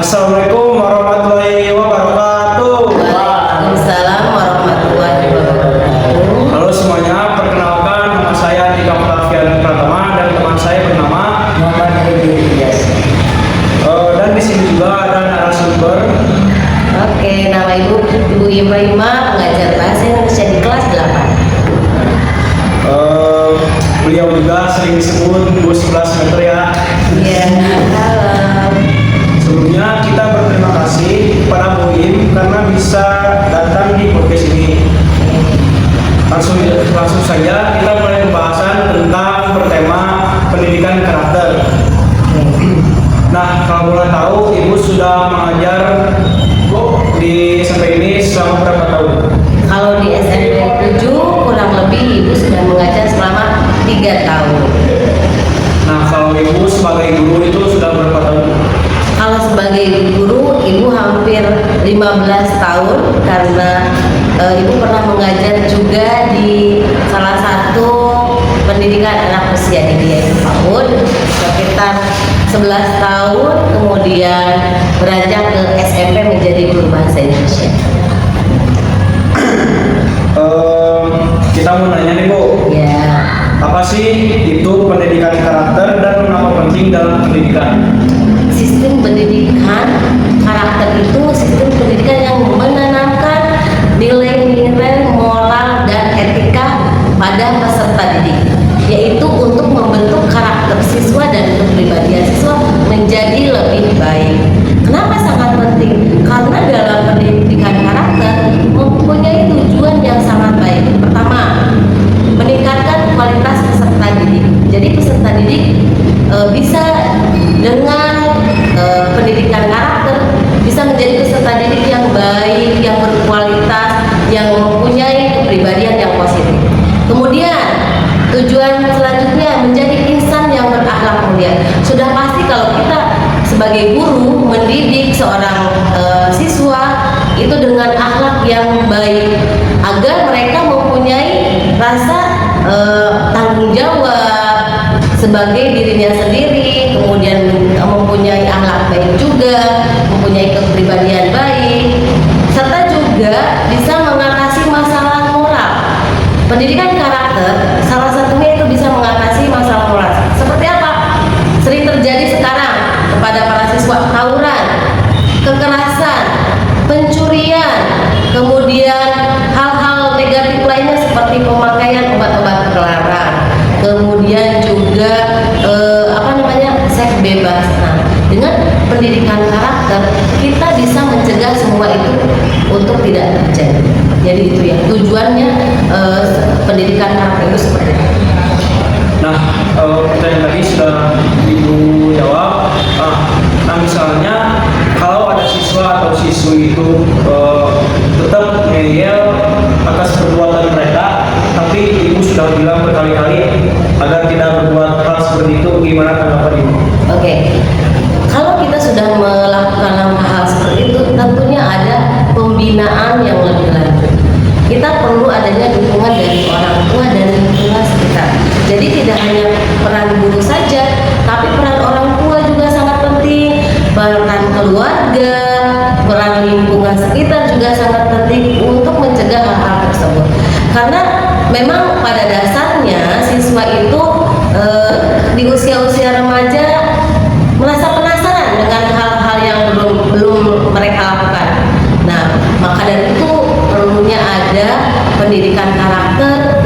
Assalamualaikum warahmatullahi wabarakatuh. Waalaikumsalam warahmatullahi wabarakatuh. Halo semuanya, perkenalkan nama saya Dika Flavian Pratama dan teman saya bernama Muhammad Hadi Ilyas. Dan di sini juga ada narasumber. Oke, nama Ibu Ibrahima, pengajar bahasa Indonesia di kelas 8. Beliau juga sering disebut Bu 11 meter ya. Iya, halo. Sebelumnya kita berterima kasih kepada Bu Im karena bisa datang di podcast ini. Langsung saja kita mulai pembahasan tentang bertema pendidikan karakter. Nah, kalau boleh tahu, Ibu sudah mengajar di SMP ini selama berapa tahun? Kalau di SMP 7 kurang lebih Ibu sudah mengajar selama 3 tahun. Nah, kalau Ibu sebagai guru itu sudah berapa tahun? Kalau sebagai guru, Ibu hampir 15 tahun karena Ibu pernah mengajar juga di salah satu pendidikan anak usia dini yaitu PAUD sekitar 11 tahun, kemudian beranjak ke SMP menjadi guru bahasa Indonesia. Kita mau nanya nih Bu, Ya, apa sih itu pendidikan karakter dan mengapa penting dalam pendidikan? sistem pendidikan karakter itu sistem pendidikan yang menanamkan nilai-nilai moral dan etika pada peserta didik, yaitu untuk membentuk karakter siswa dan kepribadian siswa menjadi lebih baik. Kenapa sangat penting? Karena dalam pendidikan karakter mempunyai tujuan yang sangat baik. Pertama, meningkatkan kualitas peserta didik. Jadi peserta didik bisa dengan pendidikan karakter bisa menjadi peserta didik yang baik, yang berkualitas, yang mempunyai kepribadian yang positif. Kemudian tujuan selanjutnya menjadi insan yang berakhlak mulia. Sudah pasti kalau kita sebagai guru mendidik seorang siswa itu dengan akhlak yang baik agar mereka mempunyai rasa tanggung jawab sebagai dirinya sendiri, kemudian mempunyai akhlak baik juga, mempunyai kepribadian baik, serta juga bisa mengatasi masalah moral. Pendidikan karakter salah satunya itu bisa mengatasi masalah moral. Seperti apa? Sering terjadi sekarang kepada para siswa tawuran, kekerasan, pencurian, kemudian hal-hal negatif lainnya seperti pemakaian obat-obat terlarang, kemudian juga seks bebas. Nah, dengan pendidikan karakter kita bisa mencegah semua itu untuk tidak terjadi. Jadi itu ya tujuannya pendidikan karakter itu seperti itu. Nah, pertanyaan tadi sudah Ibu jawab. Nah, misalnya kalau ada siswa atau siswi itu tetap ngeyel atas perbuatan mereka, tapi Ibu sudah bilang berkali-kali agar tidak berbuat hal seperti itu, gimana tanggapan Ibu? Oke. Kalau kita sudah melakukan hal seperti itu, tentunya ada pembinaan yang lebih lanjut. Kita perlu adanya dukungan dari orang tua dan lingkungan sekitar. Jadi tidak hanya peran guru saja, tapi peran orang tua juga sangat penting, peran keluarga, peran lingkungan sekitar juga sangat penting untuk mencegah hal-hal tersebut. Karena memang pada dasarnya siswa itu di usia-usia remaja merasa penasaran dengan hal-hal yang belum mereka lakukan. Nah, maka dari itu perlunya ada pendidikan karakter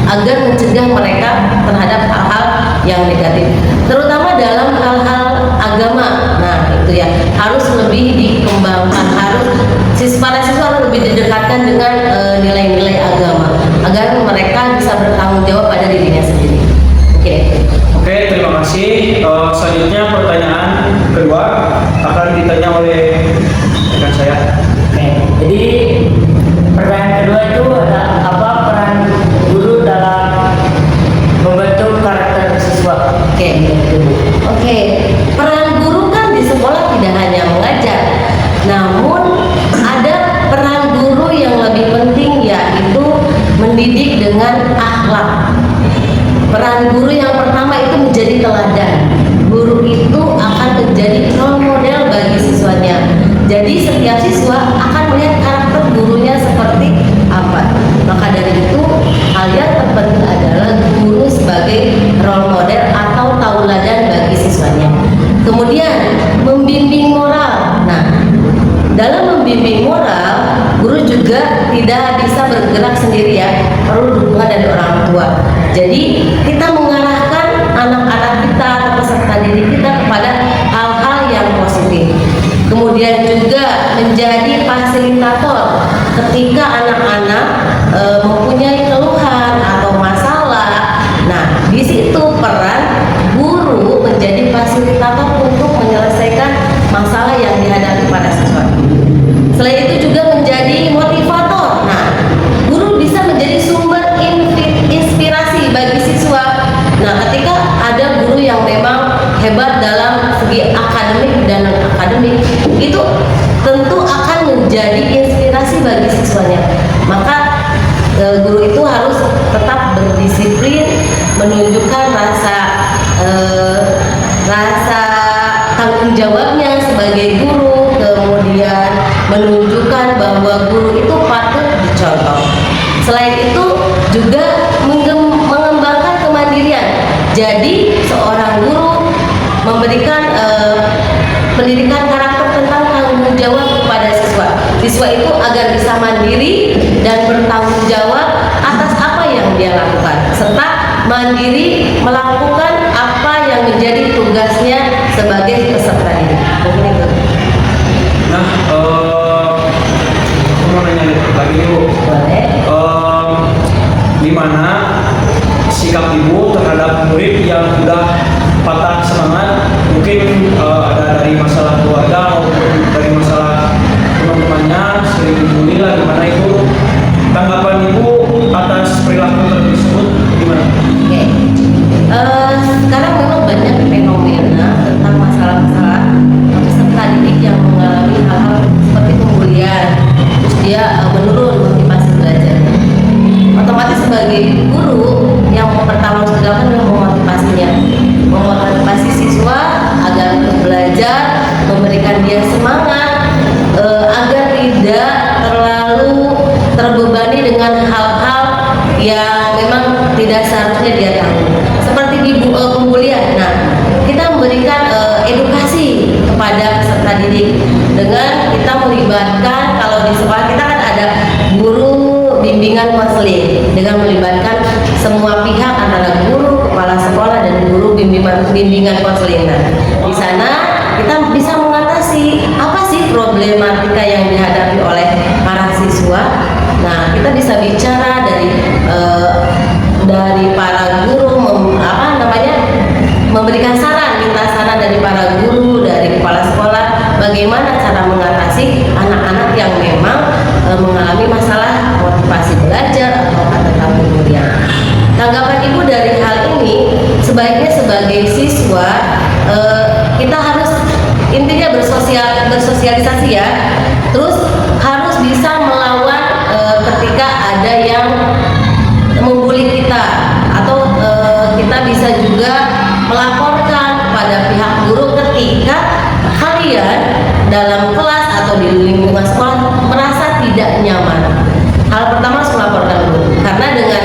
agar mencegah mereka terhadap hal-hal yang negatif, terutama dalam hal-hal agama. Nah, itu ya harus lebih dikembangkan, para siswa harus lebih didekatkan dengan nilai-nilai agama agar mereka bisa bertanggung jawab pada dirinya sendiri. Oke, terima kasih. Selanjutnya pertanyaan kedua akan ditanya oleh rekan saya. Jadi pertanyaan kedua itu adalah apa peran guru dalam membentuk karakter siswa? Oke. Peran guru kan di sekolah tidak hanya mengajar, namun ada peran guru yang lebih penting, yaitu mendidik dengan akhlak. Peran guru yang pertama itu menjadi teladan. Guru itu akan menjadi role model bagi siswanya. membimbing moral, guru juga tidak bisa bergerak sendiri ya, perlu dukungan dari orang tua. Jadi kita mengarahkan anak-anak kita atau peserta didik kita kepada hal-hal yang positif. Kemudian juga menjadi fasilitator ketika anak-anak mempunyai keluhan atau masalah. Nah, di situ peran guru menjadi fasilitator untuk menyelesaikan masalah yang dihadapi pada siswa. Selain itu juga menjadi motivator. Nah, guru bisa menjadi sumber inspirasi bagi siswa. Nah, ketika ada guru yang memang hebat dalam segi akademik dan non akademik, itu tentu akan menjadi inspirasi bagi siswanya. Maka guru itu harus tetap berdisiplin, menunjukkan rasa tanggung jawabnya sebagai guru, kemudian menunjukkan bahwa guru itu patut dicontoh. Selain itu juga mengembangkan kemandirian. Jadi seorang guru memberikan pendidikan karakter tentang tanggung jawab kepada siswa. Siswa itu agar bisa mandiri dan bertanggung jawab atas apa yang dia lakukan, serta mandiri melakukan apa yang menjadi tugasnya sebagai peserta didik. Mungkin itu. Nah, aku mau nanya lagi nih Bu. Boleh. Gimana sikap ibu terhadap murid yang sudah patah semangat, mungkin ada dari masalah keluarga maupun dari masalah teman-temannya sering dibully lah, gimana itu tanggapan ibu atas perilaku tersebut gimana? Oke. Sekarang memang banyak fenomena tentang masalah-masalah peserta didik yang mengalami hal-hal seperti pembulian, terus dia menurun motivasi belajar. Otomatis sebagai guru yang mempertanggungjawabkan dan memotivasi siswa agar belajar, memberikan dia semangat agar tidak terlalu terbebani dengan hal-hal yang memang tidak seharusnya dia tanggung. Seperti di pembulian. Nah, kita memberikan edukasi kepada peserta didik dengan kita melibatkan, kalau di sekolah kita kan ada guru bimbingan konseling dengan melibatkan semua pihak antara guru, kepala sekolah dan guru bimbingan konseling. Nah, di sana kita bisa mengatasi apa sih problematika yang dihadapi oleh para siswa. Nah, kita bisa bicara dari para guru memberikan saran, minta saran dari para guru, dari kepala sekolah bagaimana cara mengatasi anak-anak yang memang mengalami masalah motivasi belajar atau tentang pembulian. Tanggapan ibu dari hal ini, sebaiknya sebagai siswa kita harus intinya bersosialisasi ya, terus harus bisa melawan ketika ada yang membuli kita, atau kita bisa juga melaporkan kepada pihak guru ketika kalian dalam kelas atau di lingkungan sekolah merasa tidak nyaman. Hal pertama harus melaporkan guru, karena dengan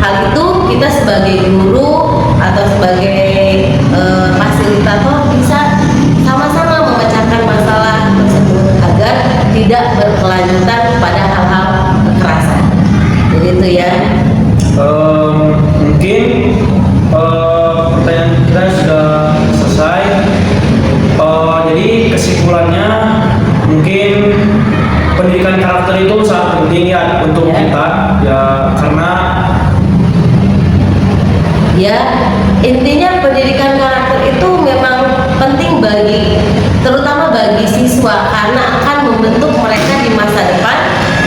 hal itu kita sebagai guru atau sebagai fasilitator bisa sama-sama memecahkan masalah tersebut agar tidak berkelanjutan pada hal-hal kekerasan. Jadi itu ya. Mungkin pertanyaan kita sudah selesai. Jadi kesimpulannya mungkin pendidikan karakter itu sangat penting ya untuk kita ya, karena ya intinya pendidikan karakter itu memang penting terutama bagi siswa, karena akan membentuk mereka di masa depan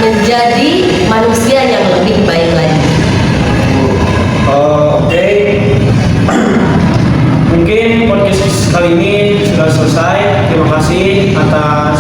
menjadi manusia yang lebih baik lagi. Oke. Mungkin podcast kali ini sudah selesai. Terima kasih atas